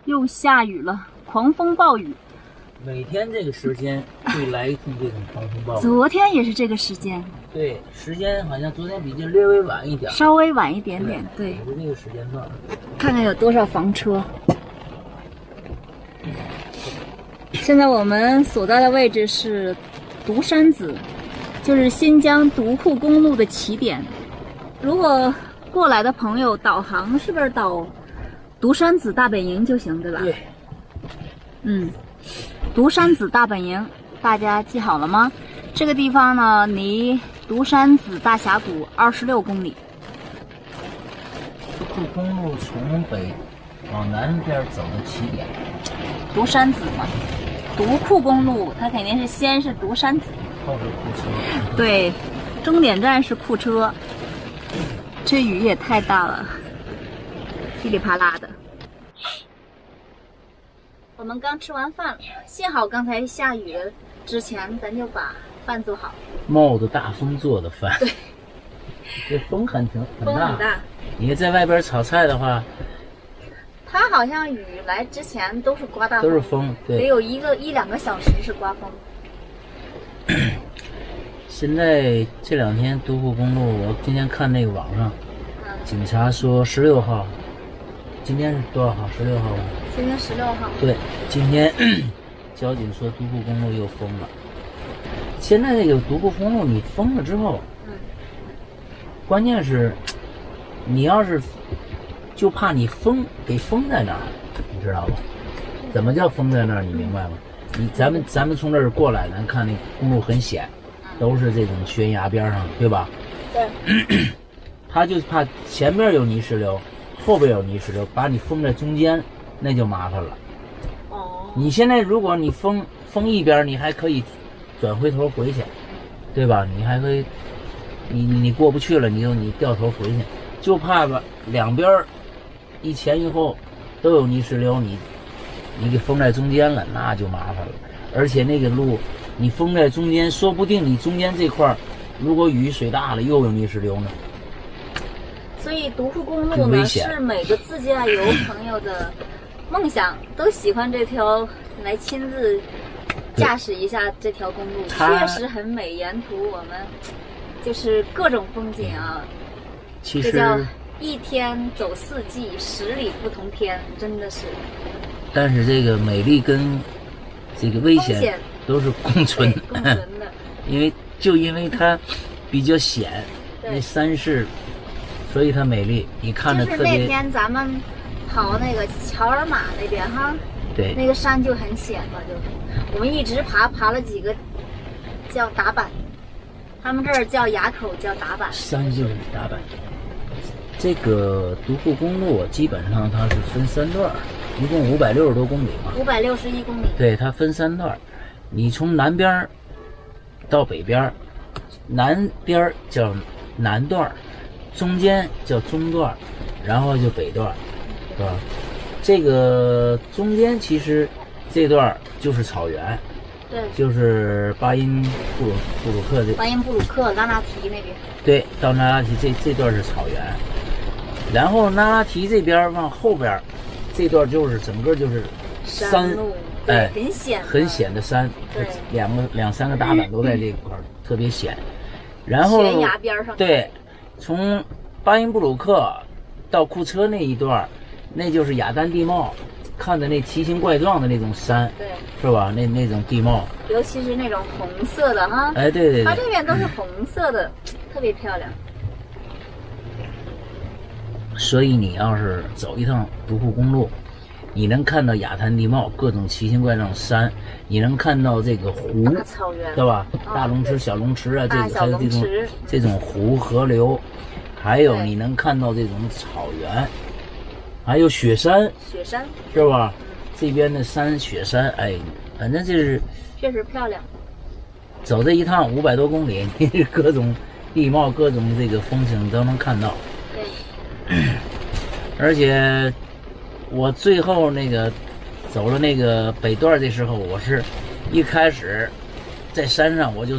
又下雨了，狂风暴雨。每天这个时间会来一通这种狂风暴雨。昨天也是这个时间。对，时间好像昨天比这略微晚一点，稍微晚一点点。对，也是这个时间段。看看有多少房车。现在我们所在的位置是独山子，就是新疆独库公路的起点。如果过来的朋友导航是不是导独山子大本营就行，对吧？对。独山子大本营，大家记好了吗？这个地方呢，离独山子大峡谷26公里。独库公路从北往南边走的起点，独山子嘛，独库公路它肯定是先是独山子，后是库车。对，终点站是库车。这雨也太大了，噼里啪啦的。我们刚吃完饭了，幸好刚才下雨了，之前咱就把饭做好。冒着大风做的饭。对，这风很大。风很大。你在外边炒菜的话，它好像雨来之前都是刮大风，都是风，对，得有一两个小时是刮风。现在这2天独库公路，我今天看那个网上，警察说16号，今天是多少号？16号吗？今天16号。对，今天交警说独库公路又封了。现在这个独库公路你封了之后，关键是你要是就怕你给封在那儿，你知道吧？怎么叫封在那儿？你明白吗？咱们从这儿过来，咱看那公路很险，都是这种悬崖边上，对吧？对。他就怕前面有泥石流，后边有泥石流，把你封在中间，那就麻烦了。哦。你现在如果你封一边，你还可以转回头回去，对吧？你还可以，你过不去了，你掉头回去，就怕吧两边一前一后都有泥石流，你给封在中间了，那就麻烦了。而且那个路你封在中间，说不定你中间这块如果雨水大了又有泥石流呢。所以独库公路呢是每个自驾游朋友的梦想，都喜欢这条，来亲自驾驶一下这条公路，确实很美。沿途我们就是各种风景啊，其实这叫一天走4季，10里不同天，真的是。但是这个美丽跟这个危险都是共存的，因为它比较险，那山势，所以它美丽。你看着特别。就是那天咱们跑那个乔尔玛那边哈，对，那个山就很险嘛，就是我们一直爬了几个叫打板，他们这儿叫垭口，叫打板。山就是打板。这个独库公路基本上它是分3段，一共560多公里嘛。561公里。对，它分3段，你从南边到北边，南边叫南段，中间叫中段，然后就北段，是吧？这个中间其实这段就是草原，对，就是巴音布鲁克巴音布鲁克拉纳提那边。对，到那拉提这段是草原，然后那拉提这边往后边，这段就是整个就是山路，哎，很险的山，两三个打板都在这块儿，特别险。然后悬崖边上，对，从巴音布鲁克到库车那一段，那就是雅丹地貌，看的那奇形怪状的那种山，对，是吧？那种地貌，尤其是那种红色的哈，哎，对，它这边都是红色的，特别漂亮。所以你要是走一趟独库公路，你能看到雅丹地貌，各种奇形怪状山，你能看到这个湖，大草原，对吧？大龙池、小龙池啊，还有这种湖河流，还有你能看到这种草原，还有雪山，是吧？这边的雪山，哎，反正就是确实漂亮。走这一趟500多公里，你各种地貌、各种这个风景都能看到。对。而且我最后那个走了那个北段的时候，我是一开始在山上我就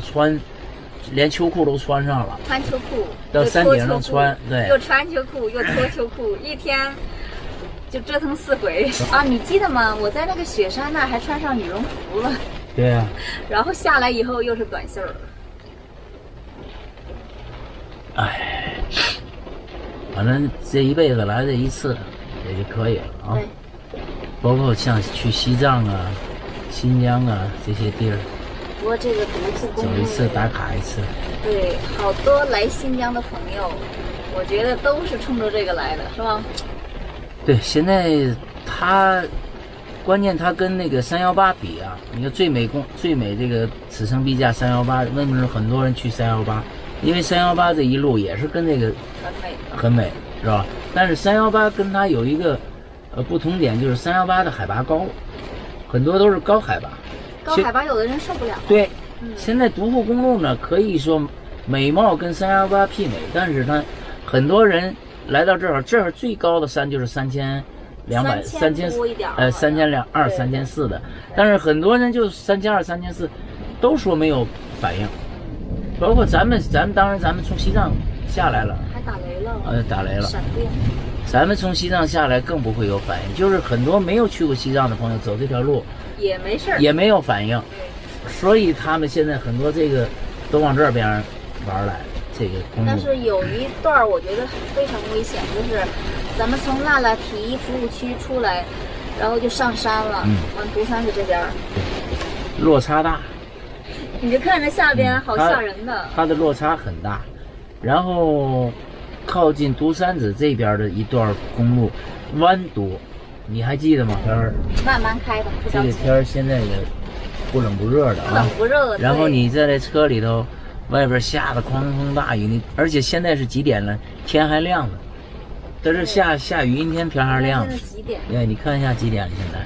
连秋裤都穿上了，穿秋裤到山顶上穿，对，又穿秋裤又脱秋裤，一天就折腾4回啊！你记得吗？我在那个雪山那儿还穿上羽绒服了。对呀、然后下来以后又是短袖儿。哎，反正这一辈子来这一次也就可以了啊。对。包括像去西藏啊、新疆啊这些地儿，不过这个独库公路走一次打卡一次。对，好多来新疆的朋友，我觉得都是冲着这个来的，是吧？对，现在关键它跟那个318比啊，你看最美这个此生必驾318，为什么很多人去318？因为318这一路也是跟那个很美，是吧？但是318跟它有一个不同点，就是318的海拔高，很多都是高海拔。高海拔有的人受不了。对，现在独库公路呢，可以说美貌跟318媲美，但是它很多人来到这儿最高的山就是3200、3400、3400的，但是很多人就3200、3400都说没有反应，包括咱们当然咱们从西藏下来了，还打雷了，打雷了，闪电，咱们从西藏下来更不会有反应，就是很多没有去过西藏的朋友走这条路也没事，也没有反应，所以他们现在很多这个都往这边玩来。这个公路，但是有一段我觉得非常危险，就是咱们从那拉提服务区出来，然后就上山了，往独山的这边，落差大，你就看着下边好吓人的，它的落差很大。然后靠近独山子这边的一段公路弯多，你还记得吗？天儿慢慢开的，不着急。这个天儿现在也不冷不热的啊，不冷不热。然后你在这车里头，外边下的狂风大雨，而且现在是几点了？天还亮呢。这是下雨阴天，天还亮。现在几点？哎，你看一下几点了？现在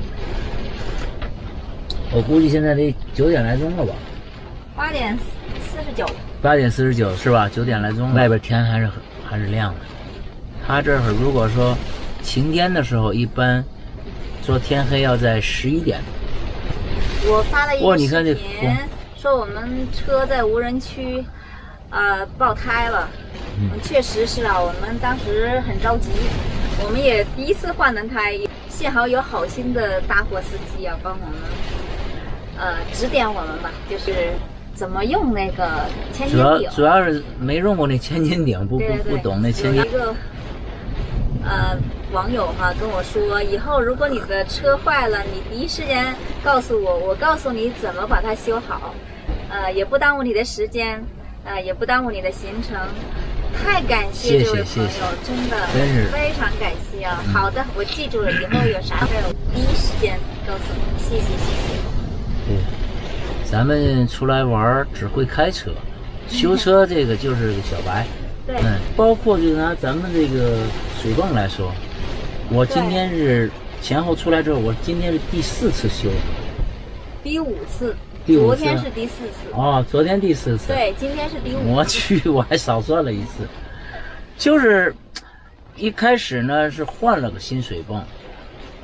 我估计现在得9点来钟了吧？8点49。8点49是吧？9点来钟，外边天还是亮的。他这会儿如果说晴天的时候，一般说天黑要在11点。我发了一个你看这视频，说我们车在无人区，爆胎了。确实是啊，我们当时很着急，我们也第一次换轮胎，幸好有好心的大货司机啊，帮我们，指点我们吧，就是怎么用那个千斤顶。主要是没用过那千斤顶，不懂那千斤。有一个网友跟我说，以后如果你的车坏了，你第一时间告诉我，我告诉你怎么把它修好，也不耽误你的时间，也不耽误你的行程。太感谢这位朋友，真的非常感谢啊！好的，我记住了，以后有啥事我第一时间告诉你，谢谢。对，咱们出来玩只会开车，修车这个就是个小白。对，包括就拿咱们这个水泵来说，我今天是前后出来之后，我今天是第4次修，第5次。第5次，昨天是第4次。哦，昨天第4次。对，今天是第5次。我去，我还少算了1次。就是一开始呢是换了个新水泵，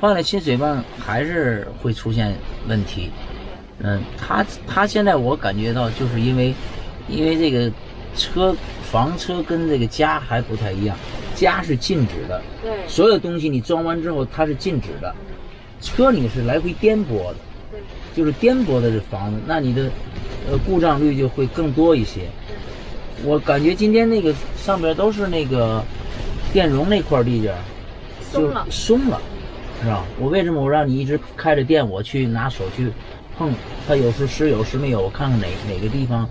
换了新水泵还是会出现问题。他现在我感觉到就是因为这个房车跟这个家还不太一样，家是静止的，对，所有东西你装完之后它是静止的，车你是来回颠簸的。就是颠簸的这房子，那你的故障率就会更多一些。我感觉今天那个上边都是那个电容那块地界松了，是吧？我为什么我让你一直开着电，我去拿手去碰它，有时时有时没有，我看看哪个地方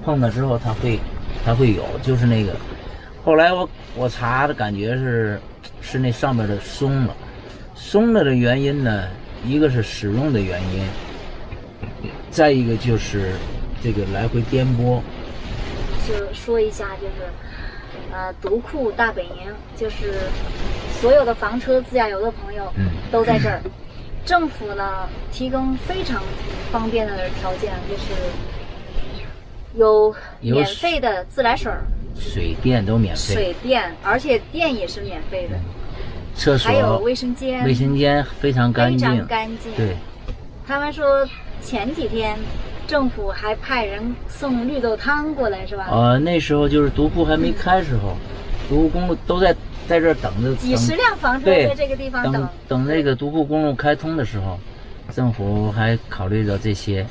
碰了之后它会有，就是那个。后来我查的感觉是那上边的松了的原因呢，一个是使用的原因。再一个就是这个来回颠簸。就说一下，就是独库大本营，就是所有的房车自驾游的朋友都在这儿。政府呢提供非常方便的条件，就是有免费的自来水、水电都免费，水电，而且电也是免费的。厕所还有卫生间非常干净，非常干净。对，他们说前几天政府还派人送绿豆汤过来，是吧？那时候就是独库还没开时候，独库公路都在在这儿等着，几十辆房车在这个地方等那个独库公路开通的时候，政府还考虑到这些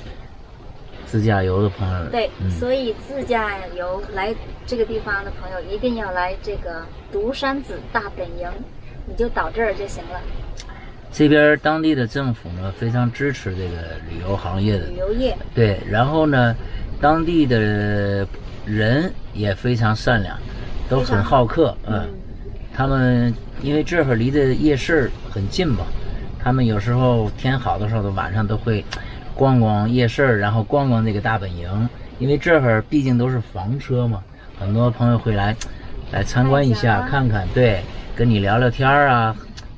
自驾游的朋友。对，所以自驾游来这个地方的朋友一定要来这个独山子大本营，你就到这儿就行了。这边当地的政府呢非常支持这个旅游行业的旅游业，对，然后呢，当地的人也非常善良，都很好客，他们因为这会儿离的夜市很近嘛，他们有时候天好的时候的晚上都会逛逛夜市，然后逛逛这个大本营，因为这会儿毕竟都是房车嘛，很多朋友会来参观一下，看看，对，跟你聊聊天啊。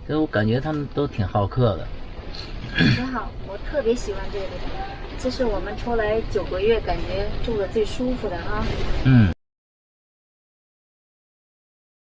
所以我感觉他们都挺好客的，挺好，我特别喜欢这个地方，这是我们出来9个月感觉住的最舒服的啊。